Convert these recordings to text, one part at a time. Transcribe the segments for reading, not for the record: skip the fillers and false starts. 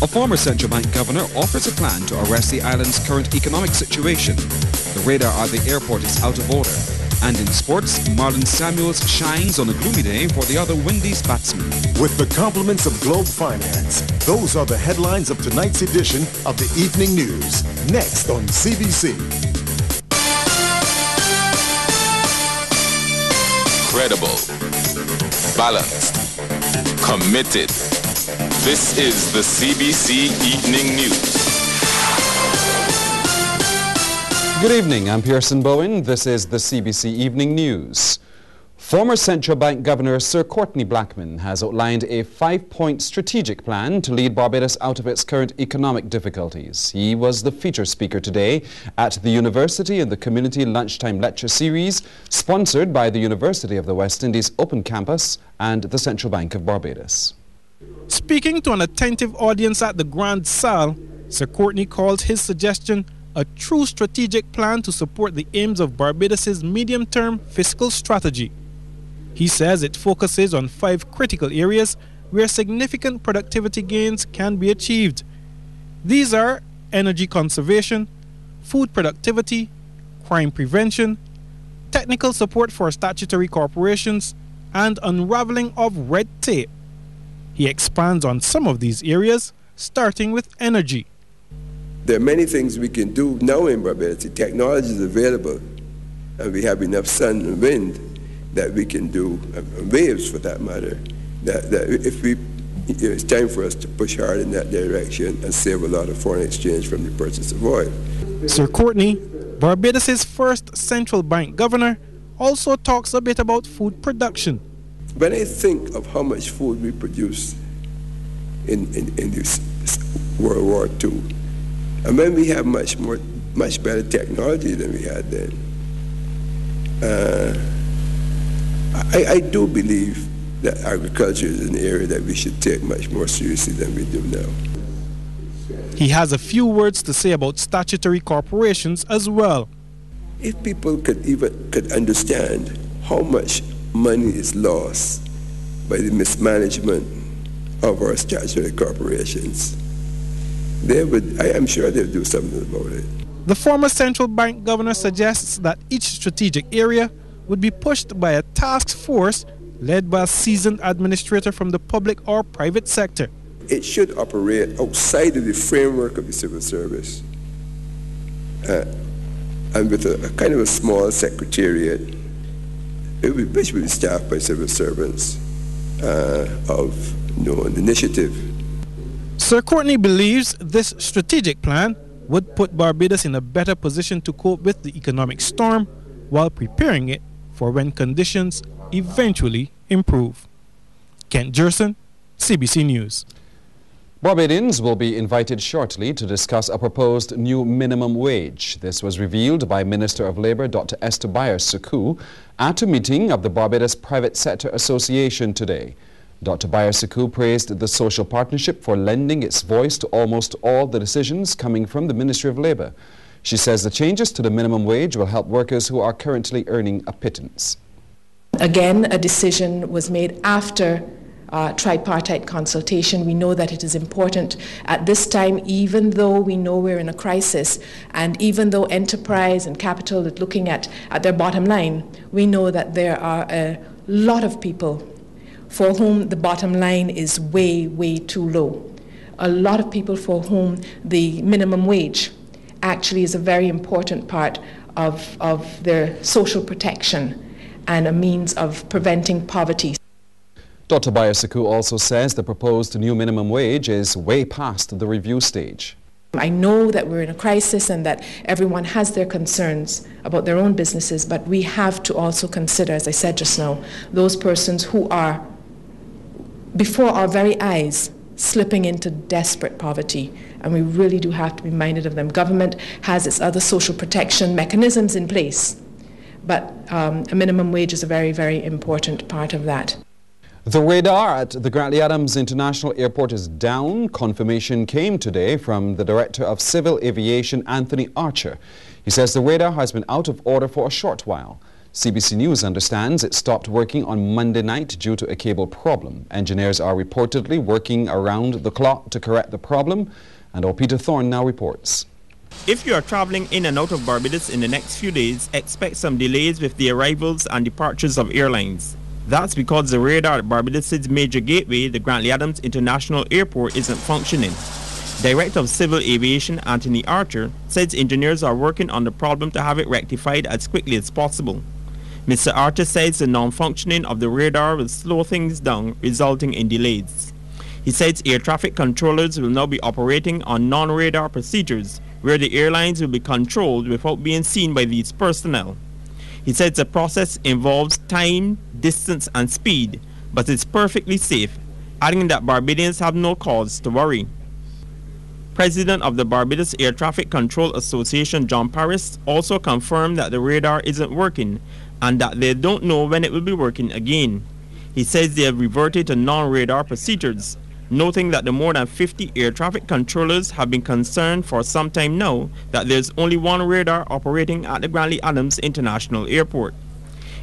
A former central bank governor offers a plan to arrest the island's current economic situation. The radar at the airport is out of order. And in sports, Marlon Samuels shines on a gloomy day for the other Windies batsman. With the compliments of Globe Finance, those are the headlines of tonight's edition of the Evening News. Next on CBC. Credible, balanced, committed. This is the CBC Evening News. Good evening, I'm Pearson Bowen. This is the CBC Evening News. Former Central Bank Governor Sir Courtney Blackman has outlined a 5-point strategic plan to lead Barbados out of its current economic difficulties. He was the feature speaker today at the University in the Community Lunchtime Lecture Series, sponsored by the University of the West Indies Open Campus and the Central Bank of Barbados. Speaking to an attentive audience at the Grand Salle, Sir Courtney called his suggestion a true strategic plan to support the aims of Barbados's medium-term fiscal strategy. He says it focuses on 5 critical areas where significant productivity gains can be achieved. These are energy conservation, food productivity, crime prevention, technical support for statutory corporations, and unraveling of red tape. He expands on some of these areas, starting with energy. There are many things we can do now in Barbados. The technology is available, and we have enough sun and wind that we can do, and waves for that matter, that if we, it's time for us to push hard in that direction and save a lot of foreign exchange from the purchase of oil. Sir Courtney, Barbados's first central bank governor, also talks a bit about food production. When I think of how much food we produce in this World War II, and when we have much better technology than we had then, I do believe that agriculture is an area that we should take much more seriously than we do now. He has a few words to say about statutory corporations as well. If people could understand how much money is lost by the mismanagement of our statutory corporations, they would, I am sure they'll do something about it. The former central bank governor suggests that each strategic area would be pushed by a task force led by a seasoned administrator from the public or private sector. It should operate outside of the framework of the civil service and with a kind of a small secretariat, which would be staffed by civil servants of known initiative. Sir Courtney believes this strategic plan would put Barbados in a better position to cope with the economic storm while preparing it for when conditions eventually improve. Kent Jerson, CBC News. Barbadians will be invited shortly to discuss a proposed new minimum wage. This was revealed by Minister of Labour Dr. Esther Byers-Suku at a meeting of the Barbados Private Sector Association today. Dr. Byers-Suku praised the social partnership for lending its voice to almost all the decisions coming from the Ministry of Labour. She says the changes to the minimum wage will help workers who are currently earning a pittance. Again, a decision was made after tripartite consultation. We know that it is important at this time, even though we know we're in a crisis, and even though enterprise and capital is looking at their bottom line, we know that there are a lot of people for whom the bottom line is way, way too low. A lot of people for whom the minimum wage actually is a very important part of their social protection and a means of preventing poverty. Dr. Byers-Suku also says the proposed new minimum wage is way past the review stage. I know that we're in a crisis and that everyone has their concerns about their own businesses, but we have to also consider, as I said just now, those persons who are, before our very eyes, slipping into desperate poverty, and we really do have to be minded of them. Government has its other social protection mechanisms in place, but a minimum wage is a very, very important part of that. The radar at the Grantley Adams International Airport is down. Confirmation came today from the Director of Civil Aviation, Anthony Archer. He says the radar has been out of order for a short while. CBC News understands it stopped working on Monday night due to a cable problem. Engineers are reportedly working around the clock to correct the problem, and our Peter Thorne now reports. If you are traveling in and out of Barbados in the next few days, expect some delays with the arrivals and departures of airlines. That's because the radar at Barbados' major gateway, the Grantley Adams International Airport, isn't functioning. Director of Civil Aviation Anthony Archer says engineers are working on the problem to have it rectified as quickly as possible. Mr. Archer says the non-functioning of the radar will slow things down, resulting in delays. He says air traffic controllers will now be operating on non-radar procedures, where the airlines will be controlled without being seen by these personnel. He says the process involves time, distance and speed, but it's perfectly safe, adding that Barbadians have no cause to worry. President of the Barbados Air Traffic Control Association, John Paris, also confirmed that the radar isn't working and that they don't know when it will be working again. He says they have reverted to non-radar procedures, noting that the more than 50 air traffic controllers have been concerned for some time now that there's only one radar operating at the Grantley Adams International Airport.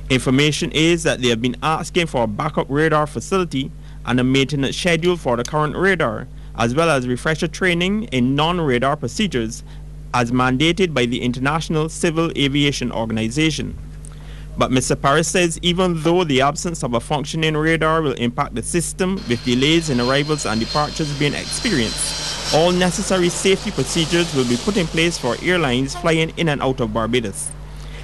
Information is that they have been asking for a backup radar facility and a maintenance schedule for the current radar, as well as refresher training in non-radar procedures as mandated by the International Civil Aviation Organization. But Mr. Paris says even though the absence of a functioning radar will impact the system with delays in arrivals and departures being experienced, all necessary safety procedures will be put in place for airlines flying in and out of Barbados.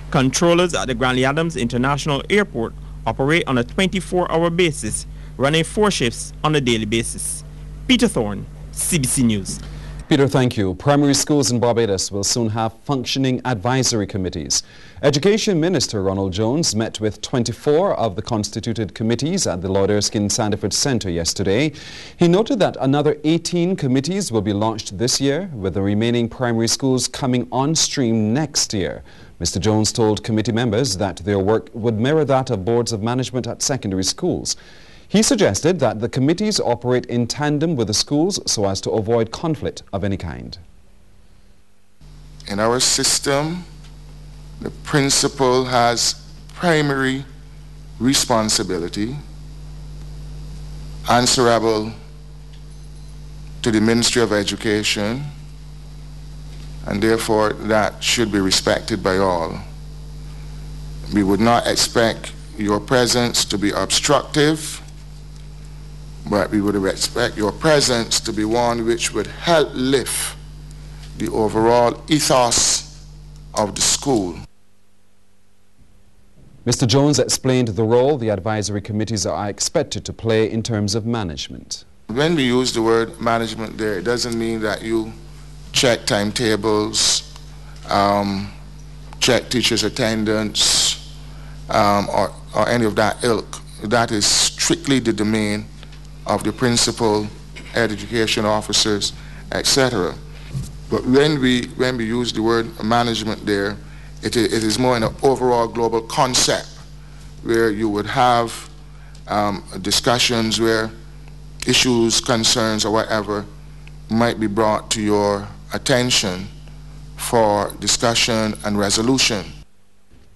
Controllers at the Grantley Adams International Airport operate on a 24-hour basis, running 4 shifts on a daily basis. Peter Thorne, CBC News. Peter, thank you. Primary schools in Barbados will soon have functioning advisory committees. Education Minister Ronald Jones met with 24 of the constituted committees at the Lord Erskine Sandiford Centre yesterday. He noted that another 18 committees will be launched this year, with the remaining primary schools coming on stream next year. Mr. Jones told committee members that their work would mirror that of boards of management at secondary schools. He suggested that the committees operate in tandem with the schools so as to avoid conflict of any kind. In our system, the principal has primary responsibility, answerable to the Ministry of Education, and therefore that should be respected by all. We would not expect your presence to be obstructive, but we would expect your presence to be one which would help lift the overall ethos of the school. Mr. Jones explained the role the advisory committees are expected to play in terms of management. When we use the word management there, it doesn't mean that you check timetables, check teachers' attendance, or any of that ilk. That is strictly the domain of the principal, education officers, etc. But when we use the word management there, it is more in an overall global concept where you would have discussions where issues, concerns, or whatever might be brought to your attention for discussion and resolution.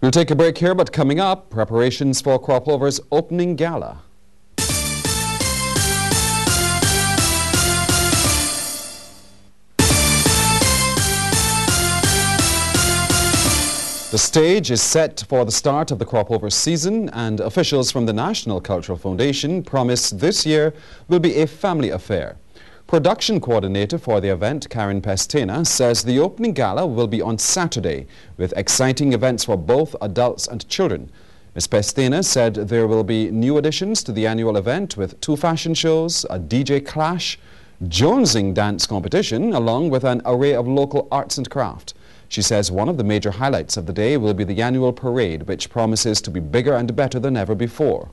We'll take a break here, but coming up, preparations for Cropover's opening gala. The stage is set for the start of the Cropover season, and officials from the National Cultural Foundation promise this year will be a family affair. Production coordinator for the event, Karen Pestena, says the opening gala will be on Saturday, with exciting events for both adults and children. Ms. Pestena said there will be new additions to the annual event with 2 fashion shows, a DJ clash, jonesing dance competition, along with an array of local arts and craft. She says one of the major highlights of the day will be the annual parade, which promises to be bigger and better than ever before.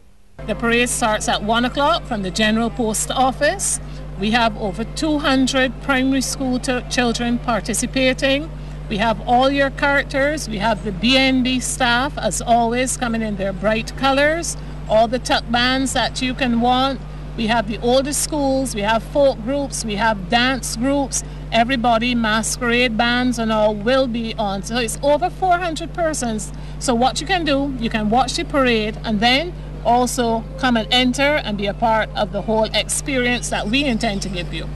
The parade starts at 1 o'clock from the General Post Office. We have over 200 primary school children participating. We have all your characters. We have the BNB staff, as always, coming in their bright colors. All the tuck bands that you can want. We have the oldest schools, we have folk groups, we have dance groups, everybody, masquerade bands and all will be on. So it's over 400 persons. So what you can do, you can watch the parade and then also come and enter and be a part of the whole experience that we intend to give you.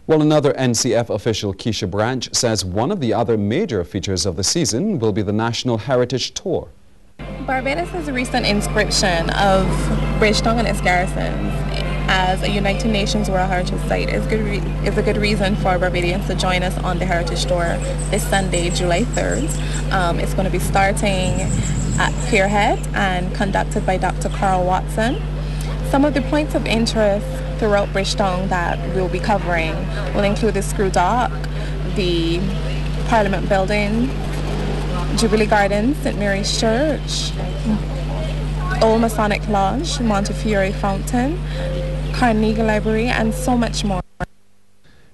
Well, another NCF official, Keisha Branch, says one of the other major features of the season will be the National Heritage Tour. Barbados' recent inscription of Bridgetown and its garrisons as a United Nations World Heritage Site is a good reason for Barbadians to join us on the Heritage Tour this Sunday, July 3rd. It's going to be starting at Pierhead and conducted by Dr. Carl Watson. Some of the points of interest throughout Bridgetown that we'll be covering will include the Screw Dock, the Parliament Building, Jubilee Gardens, St. Mary's Church, Old Masonic Lodge, Montefiore Fountain, Carnegie Library, and so much more.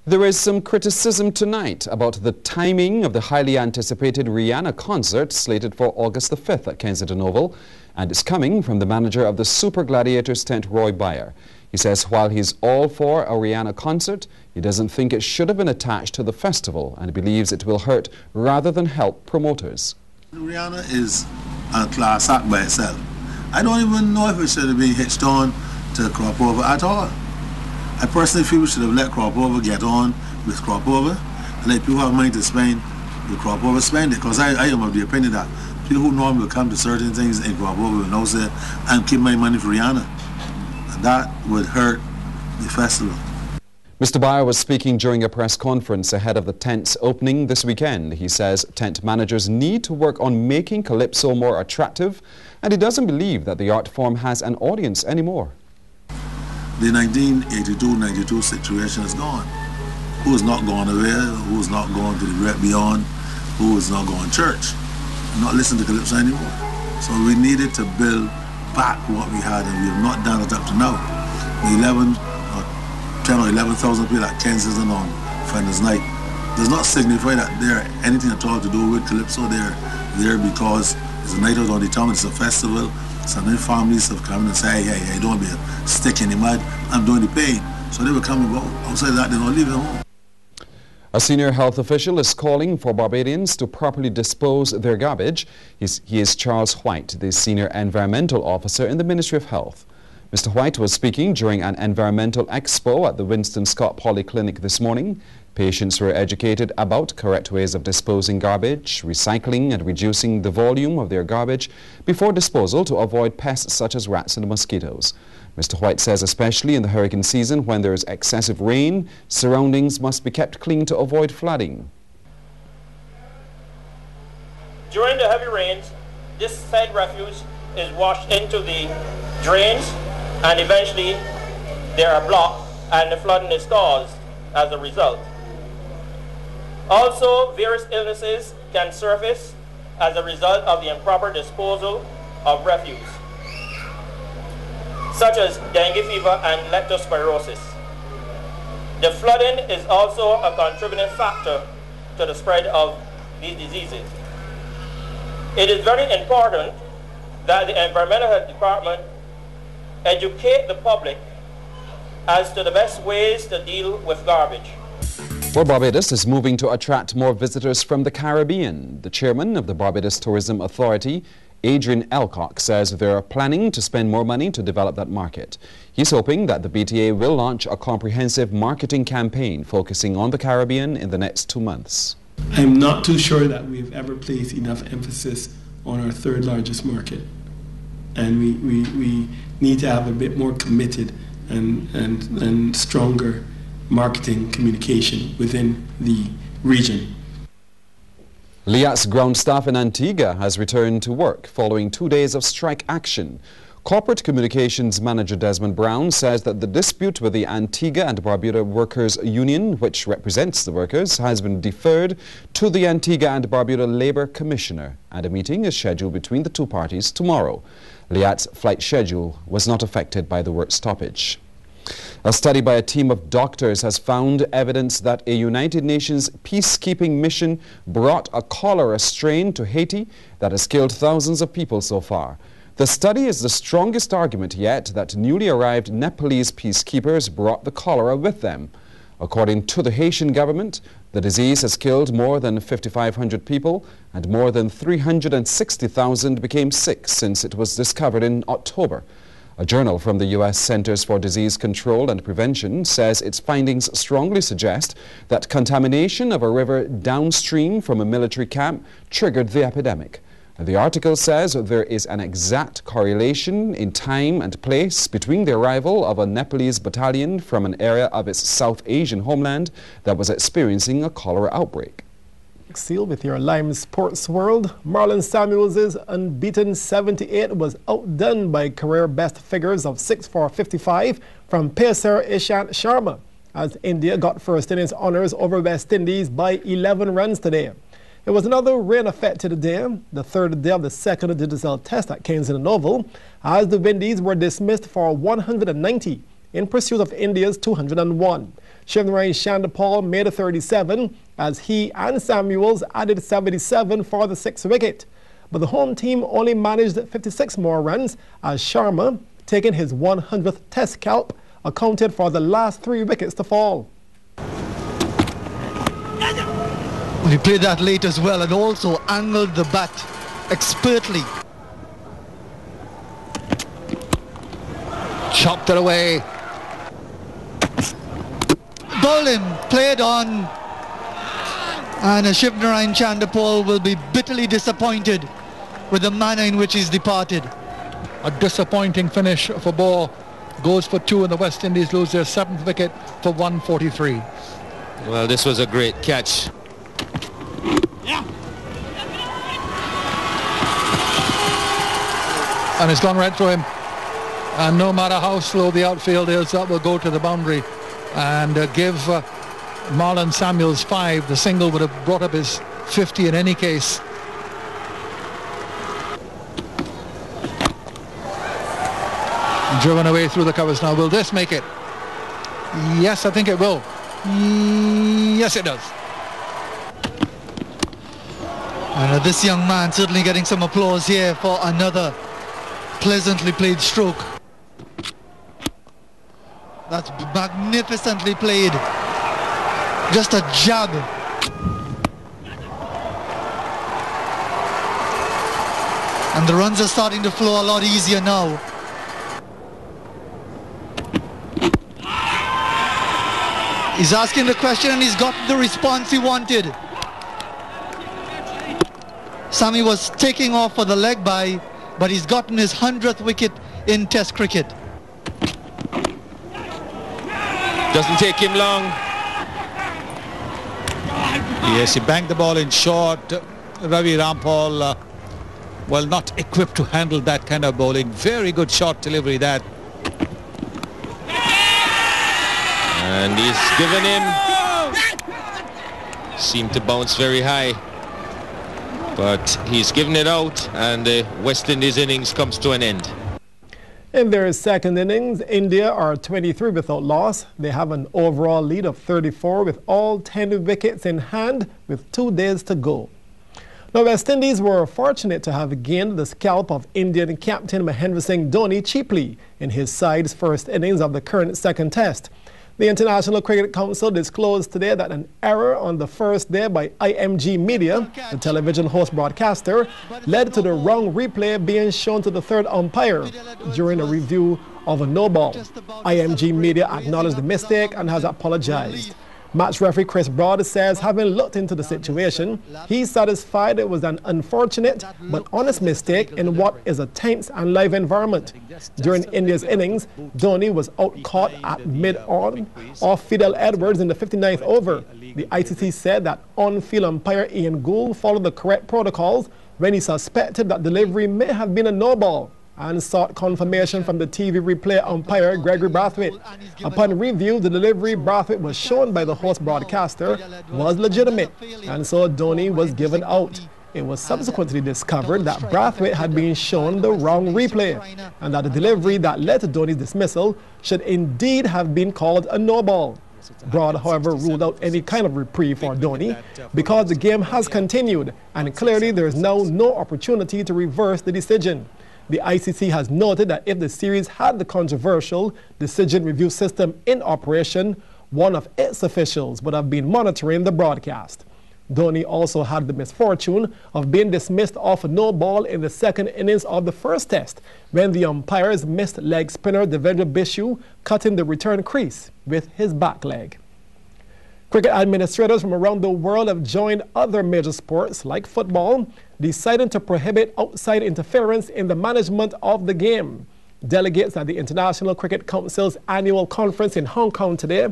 There is some criticism tonight about the timing of the highly anticipated Rihanna concert slated for August the 5th at Kensington Oval, and it's coming from the manager of the Super Gladiators tent, Roy Beyer. He says while he's all for a Rihanna concert, he doesn't think it should have been attached to the festival and believes it will hurt rather than help promoters. Rihanna is a class act by itself. I don't even know if it should have been hitched on to Crop Over at all. I personally feel we should have let Crop Over get on with Crop Over and let people have money to spend with Crop Over spend it, because I am of the opinion that people who normally will come to certain things in Crop Over will know say, and keep my money for Rihanna. And that would hurt the festival. Mr. Beyer was speaking during a press conference ahead of the tent's opening this weekend. He says tent managers need to work on making Calypso more attractive, and he doesn't believe that the art form has an audience anymore. The 1982-92 situation is gone. Who is not going away? Who is not going to the great beyond? Who is not going to church? Not listen to Calypso anymore. So we needed to build back what we had, and we have not done it up to now. The 10 or 11,000 people at Kensington on Friend's Night does not signify that they're anything at all to do with Calypso. They're there because it's a night out on the town, it's a festival. So many families have come and say, hey, don't be a stick in the mud, I'm doing the pain. So they will come and go. Outside that, they're not leaving home. A senior health official is calling for Barbadians to properly dispose their garbage. He is Charles White, the senior environmental officer in the Ministry of Health. Mr. White was speaking during an environmental expo at the Winston Scott Polyclinic this morning. Patients were educated about correct ways of disposing garbage, recycling and reducing the volume of their garbage before disposal to avoid pests such as rats and mosquitoes. Mr. White says especially in the hurricane season when there is excessive rain, surroundings must be kept clean to avoid flooding. During the heavy rains, this said refuge is washed into the drains, and eventually they are blocked and the flooding is caused as a result. Also, various illnesses can surface as a result of the improper disposal of refuse, such as dengue fever and leptospirosis. The flooding is also a contributing factor to the spread of these diseases. It is very important that the Environmental Health Department educate the public as to the best ways to deal with garbage. Well, Barbados is moving to attract more visitors from the Caribbean. The chairman of the Barbados Tourism Authority, Adrian Elcock, says they are planning to spend more money to develop that market. He's hoping that the BTA will launch a comprehensive marketing campaign focusing on the Caribbean in the next 2 months. I'm not too sure that we've ever placed enough emphasis on our third largest market. And we need to have a bit more committed and stronger marketing communication within the region. LIAT's ground staff in Antigua has returned to work following 2 days of strike action. Corporate Communications Manager Desmond Brown says that the dispute with the Antigua and Barbuda Workers Union, which represents the workers, has been deferred to the Antigua and Barbuda Labour Commissioner, and a meeting is scheduled between the two parties tomorrow. LIAT's flight schedule was not affected by the work stoppage. A study by a team of doctors has found evidence that a United Nations peacekeeping mission brought a cholera strain to Haiti that has killed thousands of people so far. The study is the strongest argument yet that newly arrived Nepalese peacekeepers brought the cholera with them. According to the Haitian government, the disease has killed more than 5,500 people and more than 360,000 became sick since it was discovered in October. A journal from the U.S. Centers for Disease Control and Prevention says its findings strongly suggest that contamination of a river downstream from a military camp triggered the epidemic. The article says there is an exact correlation in time and place between the arrival of a Nepalese battalion from an area of its South Asian homeland that was experiencing a cholera outbreak. Seal with your Lime Sports World. Marlon Samuels' unbeaten 78 was outdone by career best figures of 6 for 55 from pacer Ishant Sharma as India got first innings honours over West Indies by 11 runs today. It was another rain-affected day, the third day of the second digital test at Kensington Oval, as the Windies were dismissed for 190 in pursuit of India's 201. June30 Chandapal made a 37 as he and Samuels added 77 for the sixth wicket. But the home team only managed 56 more runs as Sharma, taking his 100th test scalp, accounted for the last 3 wickets to fall. He played that late as well and also angled the bat expertly. Chopped it away. Bowling played on, and June30 Chandapal will be bitterly disappointed with the manner in which he's departed. A disappointing finish for ball. Goes for 2 and the West Indies lose their 7th wicket for 143. Well, this was a great catch. And it's gone right through him. And no matter how slow the outfield is, that will go to the boundary and give Marlon Samuels 5. The single would have brought up his 50 in any case. Driven away through the covers now. Will this make it? Yes, I think it will. Yes, it does. And this young man certainly getting some applause here for another pleasantly played stroke. That's magnificently played. Just a jab. And the runs are starting to flow a lot easier now. He's asking the question and he's got the response he wanted. Sammy was taking off for the leg by, but he's gotten his 100th wicket in Test cricket. Doesn't take him long. Yes, he banged the ball in short. Ravi Rampal, well, not equipped to handle that kind of bowling. Very good short delivery, that. And he's given him. Seemed to bounce very high. But he's given it out, and the West Indies innings comes to an end. In their second innings, India are 23 without loss. They have an overall lead of 34 with all 10 wickets in hand with 2 days to go. Now, West Indies were fortunate to have gained the scalp of Indian captain Mahendra Singh Dhoni cheaply in his side's first innings of the current second test. The International Cricket Council disclosed today that an error on the first day by IMG Media, the television host broadcaster, led to the wrong replay being shown to the third umpire during a review of a no-ball. IMG Media acknowledged the mistake and has apologized. Match referee Chris Broad says, having looked into the situation, he's satisfied it was an unfortunate but honest mistake in what is a tense and live environment. During India's innings, Dhoni was out-caught at mid-on off Fidel Edwards in the 59th over. The ICC said that on-field umpire Ian Gould followed the correct protocols when he suspected that delivery may have been a no-ball and sought confirmation from the TV replay umpire Gregory Brathwaite. Upon review, the delivery Brathwaite was shown by the host broadcaster was legitimate, and so Dhoni was given out. It was subsequently discovered that Brathwaite had been shown the wrong replay, and that the delivery that led to Dhoni's dismissal should indeed have been called a no-ball. Broad, however, ruled out any kind of reprieve for Dhoni because the game has continued, and clearly there is now no opportunity to reverse the decision. The ICC has noted that if the series had the controversial decision review system in operation, one of its officials would have been monitoring the broadcast. Dhoni also had the misfortune of being dismissed off a no ball in the second innings of the first test when the umpires missed leg spinner Devendra Bishu cutting the return crease with his back leg. Cricket administrators from around the world have joined other major sports like football, deciding to prohibit outside interference in the management of the game. Delegates at the International Cricket Council's annual conference in Hong Kong today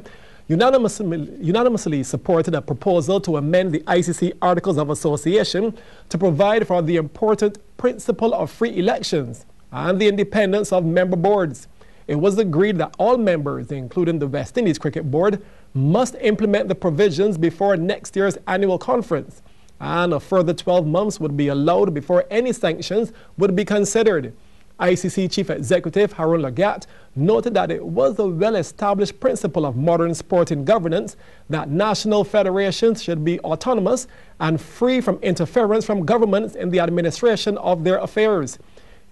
unanimously supported a proposal to amend the ICC Articles of Association to provide for the important principle of free elections and the independence of member boards. It was agreed that all members, including the West Indies Cricket Board, must implement the provisions before next year's annual conference, and a further 12 months would be allowed before any sanctions would be considered. ICC Chief Executive Harun Lagat noted that it was a well-established principle of modern sporting governance that national federations should be autonomous and free from interference from governments in the administration of their affairs.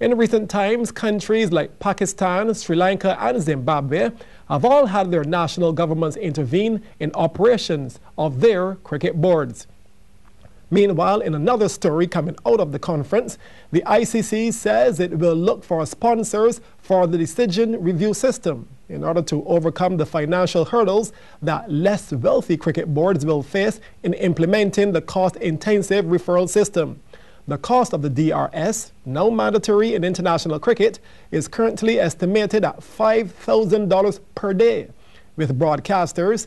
In recent times, countries like Pakistan, Sri Lanka, and Zimbabwe have all had their national governments intervene in operations of their cricket boards. Meanwhile, in another story coming out of the conference, the ICC says it will look for sponsors for the decision review system in order to overcome the financial hurdles that less wealthy cricket boards will face in implementing the cost-intensive referral system. The cost of the DRS, now mandatory in international cricket, is currently estimated at $5,000 per day, with broadcasters,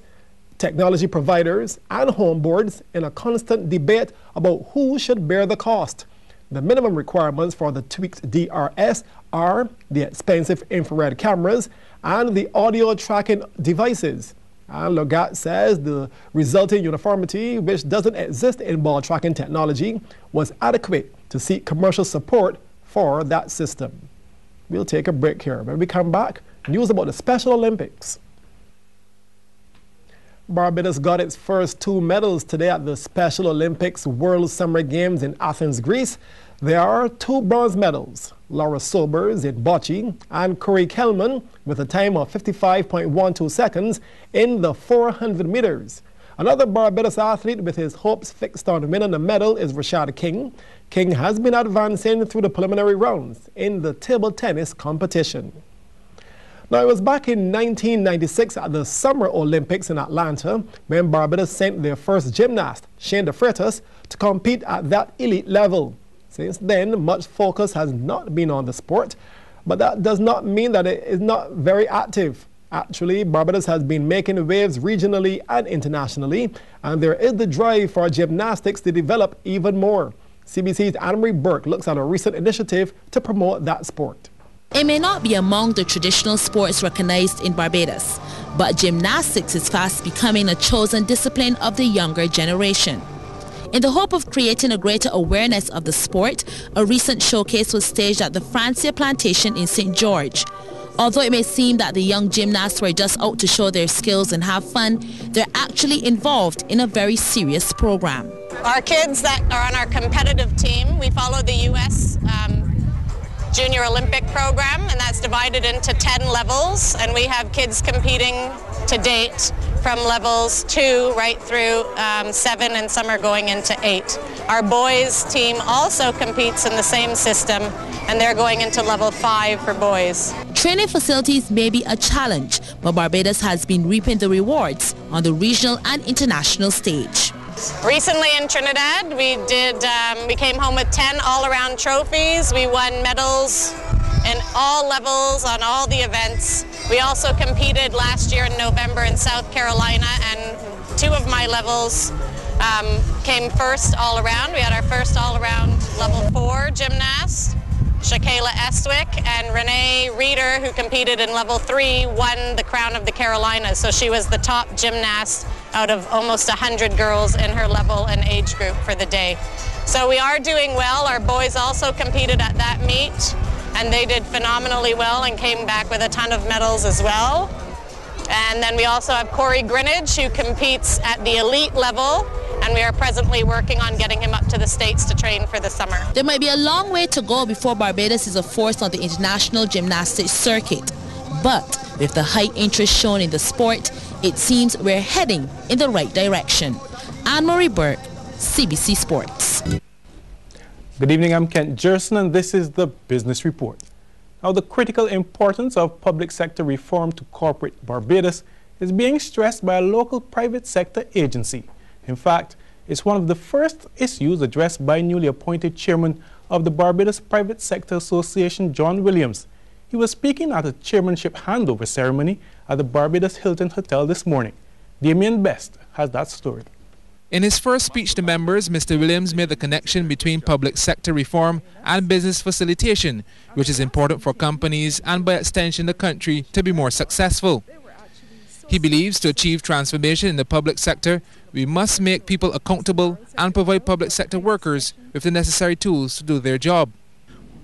technology providers, and home boards in a constant debate about who should bear the cost. The minimum requirements for the tweaked DRS are the expensive infrared cameras and the audio tracking devices. And Lagat says the resulting uniformity, which doesn't exist in ball tracking technology, was adequate to seek commercial support for that system. We'll take a break here. When we come back, news about the Special Olympics. Barbados got its first 2 medals today at the Special Olympics World Summer Games in Athens, Greece. There are 2 bronze medals, Laura Sobers in bocce and Corey Kelman with a time of 55.12 seconds in the 400 meters. Another Barbados athlete with his hopes fixed on winning a medal is Rashad King. King has been advancing through the preliminary rounds in the table tennis competition. Now, it was back in 1996 at the Summer Olympics in Atlanta when Barbados sent their first gymnast, Shane de Freitas, to compete at that elite level. Since then, much focus has not been on the sport, but that does not mean that it is not very active. Actually, Barbados has been making waves regionally and internationally, and there is the drive for gymnastics to develop even more. CBC's Anne-Marie Burke looks at a recent initiative to promote that sport. It may not be among the traditional sports recognized in Barbados, but gymnastics is fast becoming a chosen discipline of the younger generation. In the hope of creating a greater awareness of the sport, a recent showcase was staged at the Francia Plantation in St. George. Although it may seem that the young gymnasts were just out to show their skills and have fun, they're actually involved in a very serious program. Our kids that are on our competitive team, we follow the U.S. Junior Olympic program, and that's divided into 10 levels, and we have kids competing to date from levels 2 right through 7, and some are going into 8. Our boys team also competes in the same system, and they're going into level 5 for boys. Training facilities may be a challenge, but Barbados has been reaping the rewards on the regional and international stage. Recently in Trinidad, we came home with 10 all-around trophies. We won medals in all levels on all the events. We also competed last year in November in South Carolina, and 2 of my levels came first all-around. We had our first all-around level 4 gymnast, Shakayla Estwick, and Renee Reeder, who competed in level 3, won the Crown of the Carolinas. So she was the top gymnast out of almost 100 girls in her level and age group for the day. So we are doing well. Our boys also competed at that meet, and they did phenomenally well and came back with a ton of medals as well. And then we also have Corey Greenidge, who competes at the elite level, and we are presently working on getting him up to the States to train for the summer. There might be a long way to go before Barbados is a force on the international gymnastics circuit. But with the high interest shown in the sport, it seems we're heading in the right direction. Anne-Marie Burke, CBC Sports. Good evening, I'm Kent Jerson, and this is the Business Report. Now, the critical importance of public sector reform to corporate Barbados is being stressed by a local private sector agency. In fact, it's one of the first issues addressed by newly appointed chairman of the Barbados Private Sector Association, John Williams. He was speaking at a chairmanship handover ceremony at the Barbados Hilton Hotel this morning. Damien Best has that story. In his first speech to members, Mr. Williams made the connection between public sector reform and business facilitation, which is important for companies and by extension the country to be more successful. He believes to achieve transformation in the public sector, we must make people accountable and provide public sector workers with the necessary tools to do their job.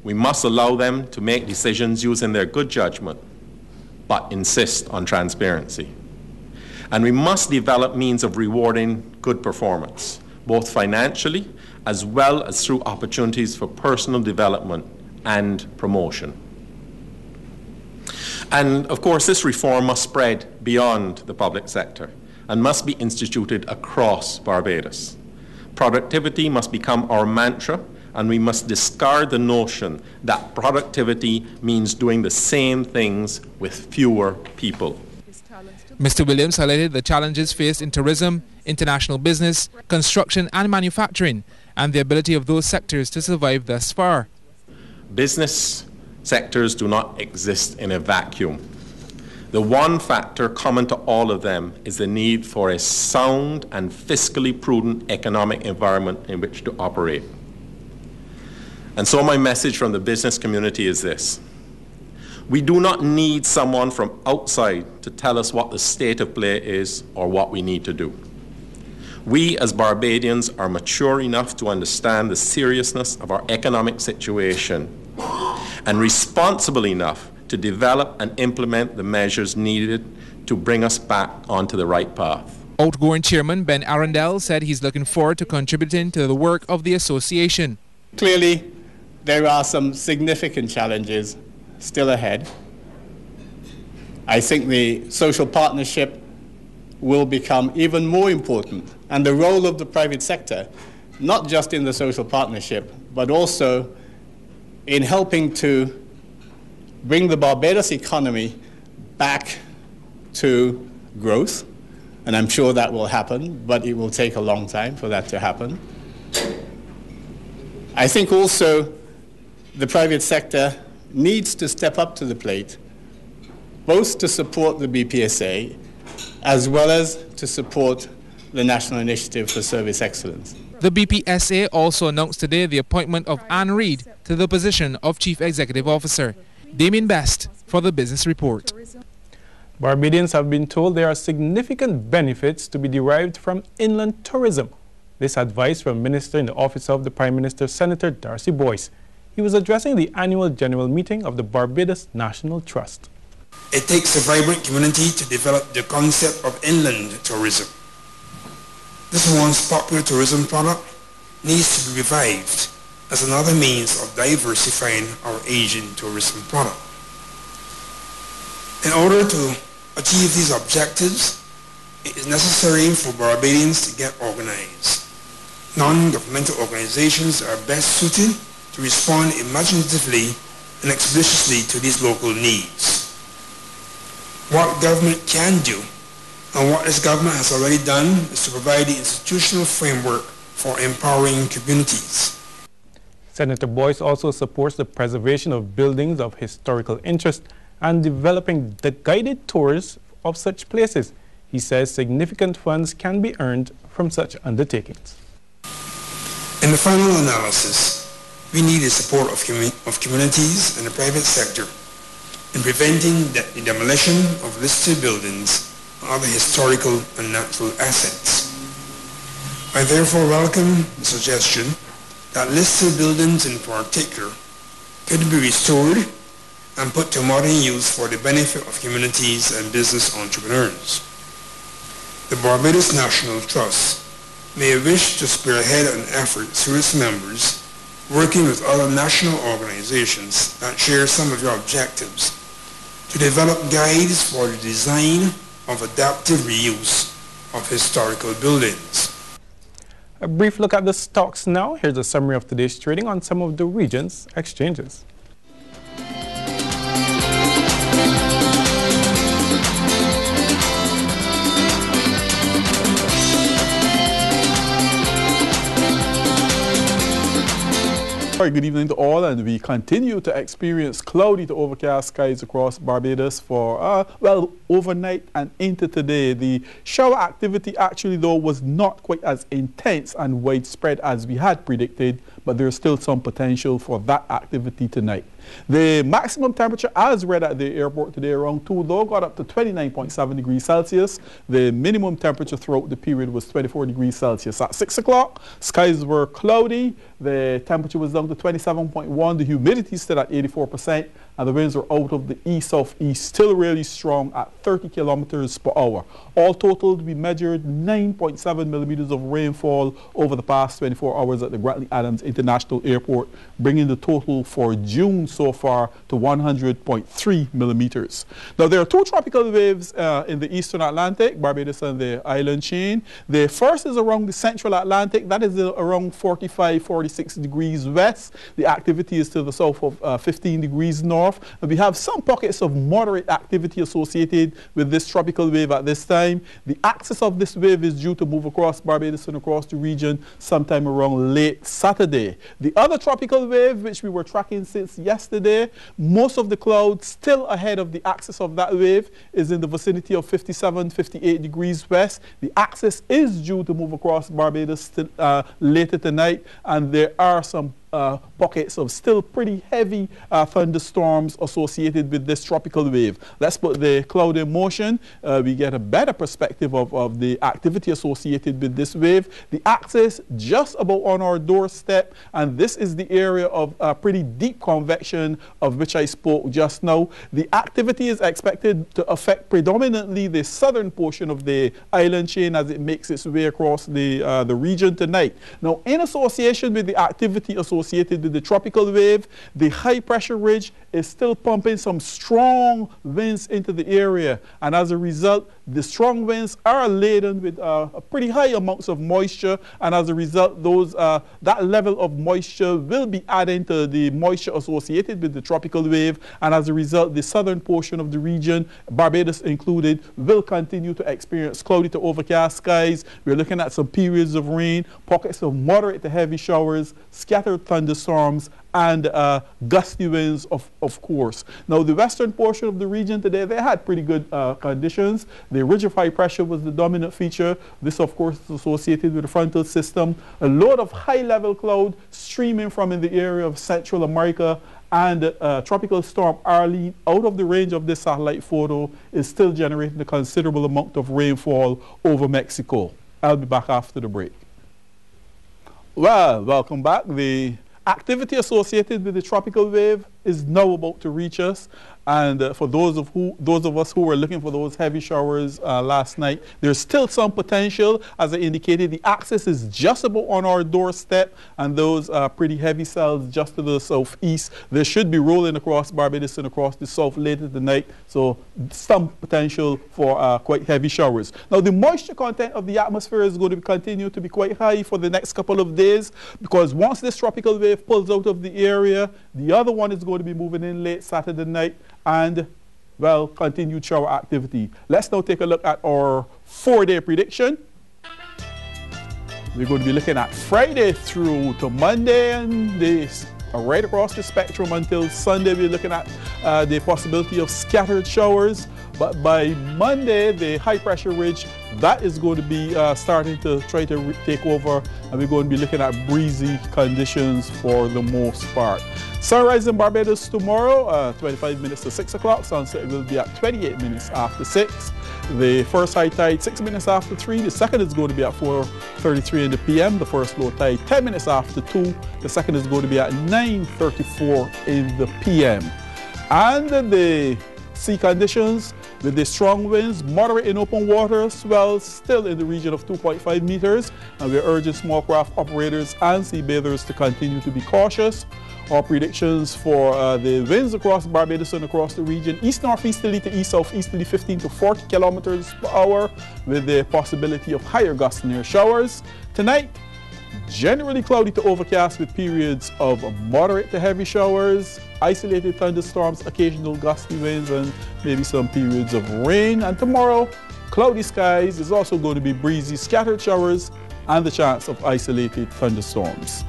We must allow them to make decisions using their good judgment, but insist on transparency. And we must develop means of rewarding good performance, both financially as well as through opportunities for personal development and promotion. And of course, this reform must spread beyond the public sector and must be instituted across Barbados. Productivity must become our mantra, and we must discard the notion that productivity means doing the same things with fewer people. Mr. Williams highlighted the challenges faced in tourism, international business, construction and manufacturing, and the ability of those sectors to survive thus far. Business sectors do not exist in a vacuum. The one factor common to all of them is the need for a sound and fiscally prudent economic environment in which to operate. And so my message from the business community is this: we do not need someone from outside to tell us what the state of play is or what we need to do. We as Barbadians are mature enough to understand the seriousness of our economic situation and responsible enough to develop and implement the measures needed to bring us back onto the right path. Outgoing Chairman Ben Arundel said he's looking forward to contributing to the work of the association. Clearly, there are some significant challenges still ahead. I think the social partnership will become even more important, and the role of the private sector, not just in the social partnership, but also in helping to bring the Barbados economy back to growth, and I'm sure that will happen, but it will take a long time for that to happen. I think also the private sector needs to step up to the plate, both to support the BPSA as well as to support the National Initiative for Service Excellence. The BPSA also announced today the appointment of Anne Reid to the position of Chief Executive Officer. Damien Best for the Business Report. Barbadians have been told there are significant benefits to be derived from inland tourism. This advice from Minister in the Office of the Prime Minister, Senator Darcy Boyce. He was addressing the annual general meeting of the Barbados National Trust. It takes a vibrant community to develop the concept of inland tourism. This once popular tourism product needs to be revived as another means of diversifying our Asian tourism product. In order to achieve these objectives, it is necessary for Barbadians to get organized. Non-governmental organizations are best suited to respond imaginatively and expeditiously to these local needs. What government can do, and what this government has already done, is to provide the institutional framework for empowering communities. Senator Boyce also supports the preservation of buildings of historical interest and developing the guided tours of such places. He says significant funds can be earned from such undertakings. In the final analysis, we need the support of communities and the private sector in preventing the demolition of listed buildings and other historical and natural assets. I therefore welcome the suggestion that listed buildings in particular could be restored and put to modern use for the benefit of communities and business entrepreneurs. The Barbados National Trust may wish to spearhead an effort through its members, working with other national organizations that share some of your objectives, to develop guides for the design of adaptive reuse of historical buildings. A brief look at the stocks now. Here's a summary of today's trading on some of the region's exchanges. Good evening to all, and we continue to experience cloudy to overcast skies across Barbados for, well, overnight and into today. The shower activity actually, though, was not quite as intense and widespread as we had predicted, but there's still some potential for that activity tonight. The maximum temperature as read at the airport today around 2, though, got up to 29.7 degrees Celsius. The minimum temperature throughout the period was 24 degrees Celsius. At 6 o'clock, skies were cloudy. The temperature was down to 27.1. The humidity stood at 84%, and the winds were out of the east-southeast, still really strong at 30 kilometers per hour. All totaled, we measured 9.7 millimeters of rainfall over the past 24 hours at the Grantley Adams International Airport, bringing the total for June so far to 100.3 millimeters. Now, there are 2 tropical waves in the eastern Atlantic, Barbados and the island chain. The first is around the central Atlantic. That is around 45-46 degrees west. The activity is to the south of 15 degrees north. And we have some pockets of moderate activity associated with this tropical wave at this time. The axis of this wave is due to move across Barbados and across the region sometime around late Saturday. The other tropical wave, which we were tracking since yesterday, most of the clouds still ahead of the axis of that wave is in the vicinity of 57-58 degrees west. The axis is due to move across Barbados later tonight, and there are some pockets of still pretty heavy thunderstorms associated with this tropical wave. Let's put the cloud in motion. We get a better perspective of the activity associated with this wave. The axis just about on our doorstep, and this is the area of pretty deep convection of which I spoke just now. The activity is expected to affect predominantly the southern portion of the island chain as it makes its way across the region tonight. Now, in association with the activity associated with the tropical wave, the high pressure ridge is still pumping some strong winds into the area, and as a result, the strong winds are laden with pretty high amounts of moisture, and as a result, that level of moisture will be adding to the moisture associated with the tropical wave, and as a result, the southern portion of the region, Barbados included, will continue to experience cloudy to overcast skies. We're looking at some periods of rain, pockets of moderate to heavy showers, scattered thunderstorms, and gusty winds, of course. Now, the western portion of the region today, they had pretty good conditions. The ridge of high pressure was the dominant feature. This, of course, is associated with the frontal system. A load of high-level cloud streaming from in the area of Central America, and Tropical Storm Arlene, out of the range of this satellite photo, is still generating a considerable amount of rainfall over Mexico. I'll be back after the break. Well, welcome back. The activity associated with the tropical wave is now about to reach us, and for those of us who were looking for those heavy showers last night, there's still some potential. As I indicated, the axis is just about on our doorstep, and those pretty heavy cells just to the southeast, they should be rolling across Barbados and across the south later tonight, so some potential for quite heavy showers. Now, the moisture content of the atmosphere is going to continue to be quite high for the next couple of days, because once this tropical wave pulls out of the area, the other one is going to be moving in late Saturday night, and, well, continued shower activity. Let's now take a look at our 4-day prediction. We're going to be looking at Friday through to Monday, and this right across the spectrum until Sunday. We're looking at the possibility of scattered showers. But by Monday, the high pressure ridge, that is going to be starting to try to take over, and we're going to be looking at breezy conditions for the most part. Sunrise in Barbados tomorrow, 25 minutes to 6 o'clock. Sunset will be at 28 minutes after 6. The first high tide 6 minutes after 3. The second is going to be at 4:33 in the p.m. The first low tide 10 minutes after 2. The second is going to be at 9:34 in the p.m. And the sea conditions with the strong winds, moderate in open water, swells still in the region of 2.5 meters, and we're urging small craft operators and sea bathers to continue to be cautious. Our predictions for the winds across Barbados and across the region: east-northeasterly to east-southeasterly 15 to 40 kilometers per hour with the possibility of higher gusts near showers. Tonight, generally cloudy to overcast with periods of moderate to heavy showers, isolated thunderstorms, occasional gusty winds, and maybe some periods of rain. And tomorrow, cloudy skies. Is also going to be breezy, scattered showers, and the chance of isolated thunderstorms.